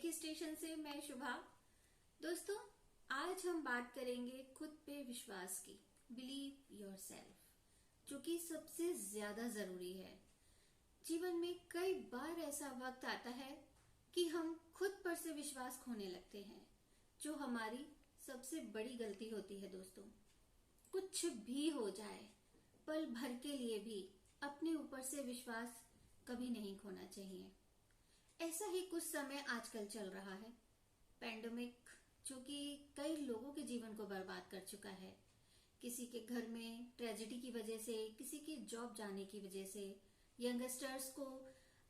के स्टेशन से मैं शुभा। दोस्तों, आज हम बात करेंगे खुद पे विश्वास की। बिलीव योरसेल्फ, जो कि सबसे ज्यादा जरूरी है। जीवन में कई बार ऐसा वक्त आता है कि हम खुद पर से विश्वास खोने लगते हैं, जो हमारी सबसे बड़ी गलती होती है। दोस्तों, कुछ भी हो जाए, पल भर के लिए भी अपने ऊपर से विश्वास कभी नहीं खोना चाहिए। ऐसा ही कुछ समय आजकल चल रहा है। पैंडेमिक, जो कि कई लोगों के जीवन को बर्बाद कर चुका है। किसी के घर में ट्रेजेडी की वजह से, किसी के जॉब जाने की वजह से, यंगस्टर्स को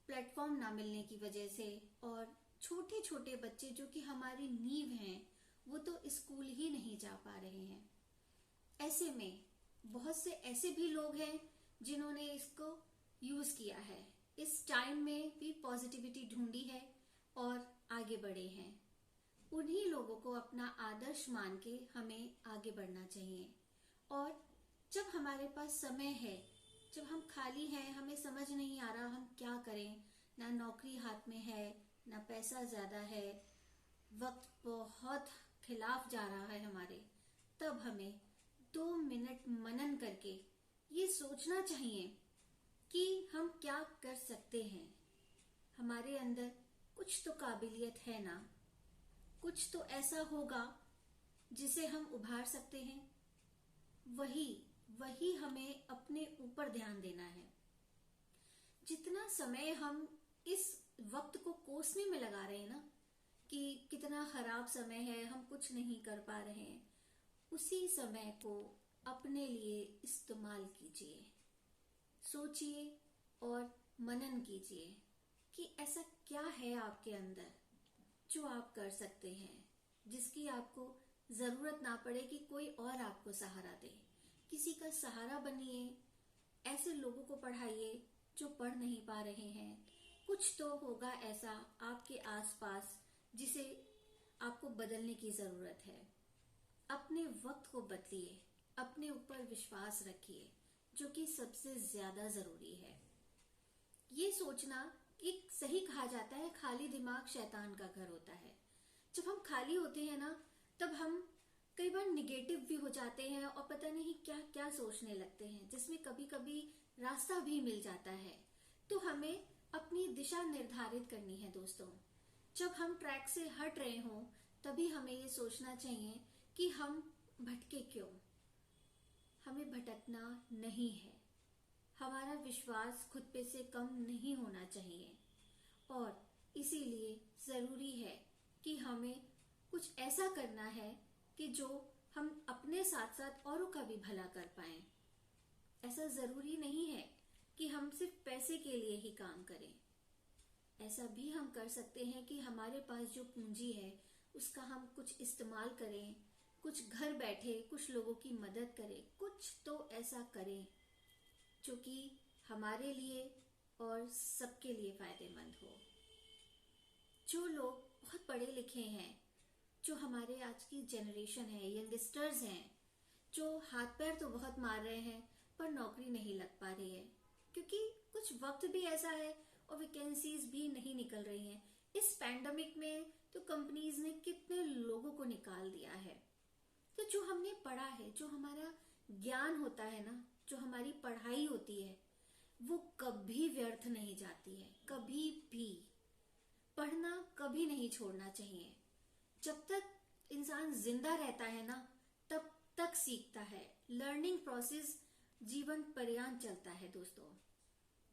प्लेटफॉर्म ना मिलने की वजह से, और छोटे छोटे बच्चे जो कि हमारी नींव हैं, वो तो स्कूल ही नहीं जा पा रहे हैं। ऐसे में बहुत से ऐसे भी लोग हैं जिन्होंने इसको यूज किया है, इस टाइम में भी पॉजिटिविटी ढूंढी है और आगे बढ़े हैं। उन्हीं लोगों को अपना आदर्श मान के हमें आगे बढ़ना चाहिए। और जब हमारे पास समय है, जब हम खाली हैं, हमें समझ नहीं आ रहा हम क्या करें, ना नौकरी हाथ में है, ना पैसा ज्यादा है, वक्त बहुत खिलाफ जा रहा है हमारे, तब हमें 2 मिनट मनन करके ये सोचना चाहिए कि हम क्या कर सकते हैं। हमारे अंदर कुछ तो काबिलियत है ना, कुछ तो ऐसा होगा जिसे हम उभार सकते हैं। वही हमें अपने ऊपर ध्यान देना है। जितना समय हम इस वक्त को कोसने में लगा रहे हैं ना, कि कितना खराब समय है, हम कुछ नहीं कर पा रहे हैं, उसी समय को अपने लिए इस्तेमाल कीजिए। सोचिए और मनन कीजिए कि ऐसा क्या है आपके अंदर जो आप कर सकते हैं, जिसकी आपको जरूरत ना पड़े कि कोई और आपको सहारा दे। किसी का सहारा बनिए, ऐसे लोगों को पढ़ाइए जो पढ़ नहीं पा रहे हैं। कुछ तो होगा ऐसा आपके आसपास जिसे आपको बदलने की जरूरत है। अपने वक्त को बदलिए, अपने ऊपर विश्वास रखिए, जो कि सबसे ज्यादा जरूरी है। ये सोचना कि सही कहा जाता है, खाली दिमाग शैतान का घर होता है। जब हम खाली होते हैं ना, तब हम कई बार निगेटिव भी हो जाते हैं और पता नहीं क्या क्या सोचने लगते हैं, जिसमें कभी कभी रास्ता भी मिल जाता है। तो हमें अपनी दिशा निर्धारित करनी है। दोस्तों, जब हम ट्रैक से हट रहे हों, तभी हमें ये सोचना चाहिए कि हम भटके क्यों। हमें भटकना नहीं है। हमारा विश्वास खुद पे से कम नहीं होना चाहिए, और इसीलिए जरूरी है कि हमें कुछ ऐसा करना है कि जो हम अपने साथ साथ औरों का भी भला कर पाएं। ऐसा जरूरी नहीं है कि हम सिर्फ पैसे के लिए ही काम करें। ऐसा भी हम कर सकते हैं कि हमारे पास जो पूंजी है उसका हम कुछ इस्तेमाल करें, कुछ घर बैठे कुछ लोगों की मदद करें, कुछ तो ऐसा करें जो कि हमारे लिए और सबके लिए फायदेमंद हो। जो लोग बहुत पढ़े लिखे हैं, जो हमारे आज की जनरेशन है, यंगस्टर्स हैं, जो हाथ पैर तो बहुत मार रहे हैं पर नौकरी नहीं लग पा रही है, क्योंकि कुछ वक्त भी ऐसा है और वैकेंसीज भी नहीं निकल रही हैं। इस पैंडेमिक में तो कंपनीज ने कितने लोगों को निकाल दिया है। तो जो हमने पढ़ा है, जो हमारा ज्ञान होता है ना, जो हमारी पढ़ाई होती है, वो कभी व्यर्थ नहीं जाती है। कभी भी पढ़ना कभी नहीं छोड़ना चाहिए। जब तक इंसान जिंदा रहता है ना, तब तक सीखता है। लर्निंग प्रोसेस जीवन पर्यंत चलता है। दोस्तों,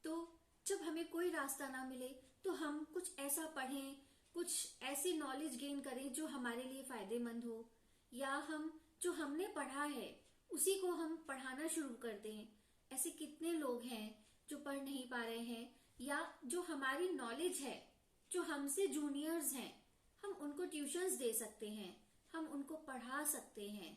तो जब हमें कोई रास्ता ना मिले तो हम कुछ ऐसा पढ़ें, कुछ ऐसी नॉलेज गेन करें जो हमारे लिए फायदेमंद हो, या हम जो हमने पढ़ा है उसी को हम पढ़ाना शुरू कर दें। ऐसे कितने लोग हैं जो पढ़ नहीं पा रहे हैं, या जो हमारी नॉलेज है, जो हमसे जूनियर्स हैं, हम उनको ट्यूशंस दे सकते हैं, हम उनको पढ़ा सकते हैं।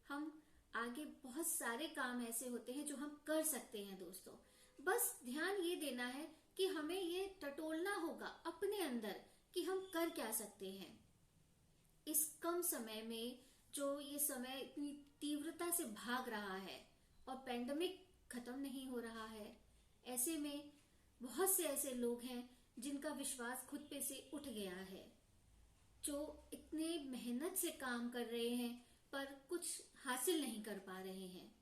हम आगे बहुत सारे काम ऐसे होते हैं जो हम कर सकते हैं। दोस्तों, बस ध्यान ये देना है कि हमें ये टटोलना होगा अपने अंदर कि हम कर क्या सकते हैं। इस कम समय में जो ये समय इतनी तीव्रता से भाग रहा है और पैंडेमिक खत्म नहीं हो रहा है, ऐसे में बहुत से ऐसे लोग हैं जिनका विश्वास खुद पे से उठ गया है। जो इतने मेहनत से काम कर रहे हैं पर कुछ हासिल नहीं कर पा रहे हैं।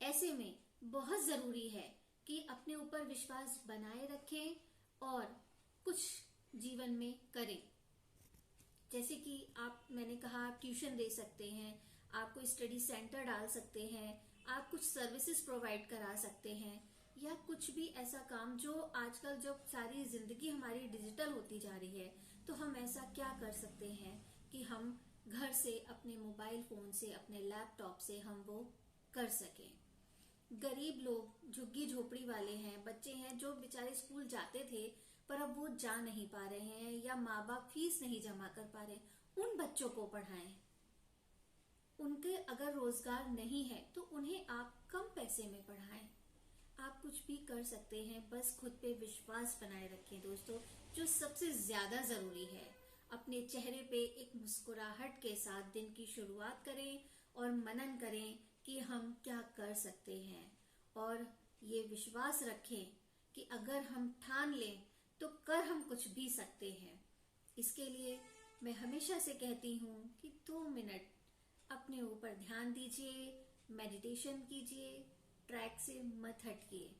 ऐसे में बहुत जरूरी है कि अपने ऊपर विश्वास बनाए रखें और कुछ जीवन में करें। जैसे कि मैंने कहा, आप ट्यूशन दे सकते हैं, आप कोई स्टडी सेंटर डाल सकते हैं, आप कुछ सर्विसेज प्रोवाइड करा सकते हैं, या कुछ भी ऐसा काम जो आजकल जब सारी जिंदगी हमारी डिजिटल होती जा रही है, तो हम ऐसा क्या कर सकते हैं कि हम घर से अपने मोबाइल फोन से, अपने लैपटॉप से हम वो कर सकें। गरीब लोग, झुग्गी झोपड़ी वाले हैं, बच्चे हैं जो बेचारे स्कूल जाते थे पर अब वो जा नहीं पा रहे हैं, या माँ बाप फीस नहीं जमा कर पा रहे, उन बच्चों को पढ़ाएं। उनके अगर रोजगार नहीं है तो उन्हें आप कम पैसे में पढ़ाएं। आप कुछ भी कर सकते हैं, बस खुद पे विश्वास बनाए रखें दोस्तों, जो सबसे ज्यादा जरूरी है। अपने चेहरे पे एक मुस्कुराहट के साथ दिन की शुरुआत करें और मनन करें कि हम क्या कर सकते हैं, और ये विश्वास रखें कि अगर हम ठान लें तो कर हम कुछ भी सकते हैं। इसके लिए मैं हमेशा से कहती हूँ कि 2 मिनट अपने ऊपर ध्यान दीजिए, मेडिटेशन कीजिए, ट्रैक से मत हटिए,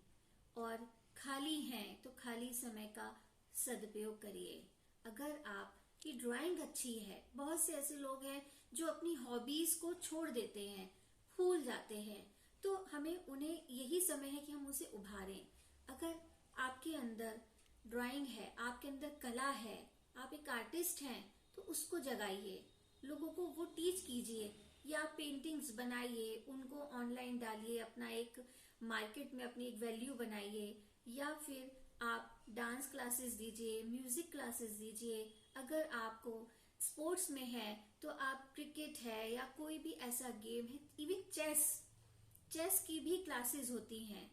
और खाली हैं तो खाली समय का सदुपयोग करिए। अगर आपकी ड्राइंग अच्छी है, बहुत से ऐसे लोग हैं जो अपनी हॉबीज को छोड़ देते हैं, भूल जाते हैं, तो हमें उन्हें यही समय है कि हम उसे उभारें। अगर आपके अंदर ड्राइंग है, आपके अंदर कला है, आप एक आर्टिस्ट हैं, तो उसको जगाइए, लोगों को वो टीच कीजिए, या पेंटिंग्स बनाइए, उनको ऑनलाइन डालिए, अपना एक मार्केट में अपनी एक वैल्यू बनाइए, या फिर आप डांस क्लासेस दीजिए, म्यूजिक क्लासेस दीजिए। अगर आपको स्पोर्ट्स में है तो आप क्रिकेट है या कोई भी ऐसा गेम है, इवन चेस की भी क्लासेस होती हैं।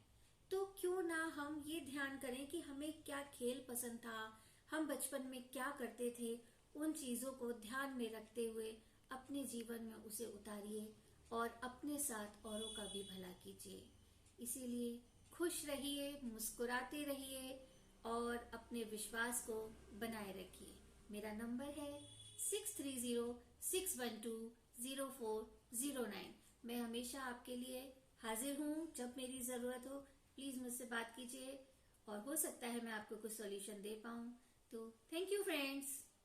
तो क्यों ना हम ये ध्यान करें कि हमें क्या खेल पसंद था, हम बचपन में क्या करते थे, उन चीजों को ध्यान में रखते हुए अपने जीवन में उसे उतारिए और अपने साथ औरों का भी भला कीजिए। इसीलिए खुश रहिए, मुस्कुराते रहिए और अपने विश्वास को बनाए रखिए। मेरा नंबर है 6306120409। मैं हमेशा आपके लिए हाजिर हूँ, जब मेरी जरूरत हो प्लीज मुझसे बात कीजिए, और हो सकता है मैं आपको कुछ सॉल्यूशन दे पाऊँ। तो थैंक यू फ्रेंड्स।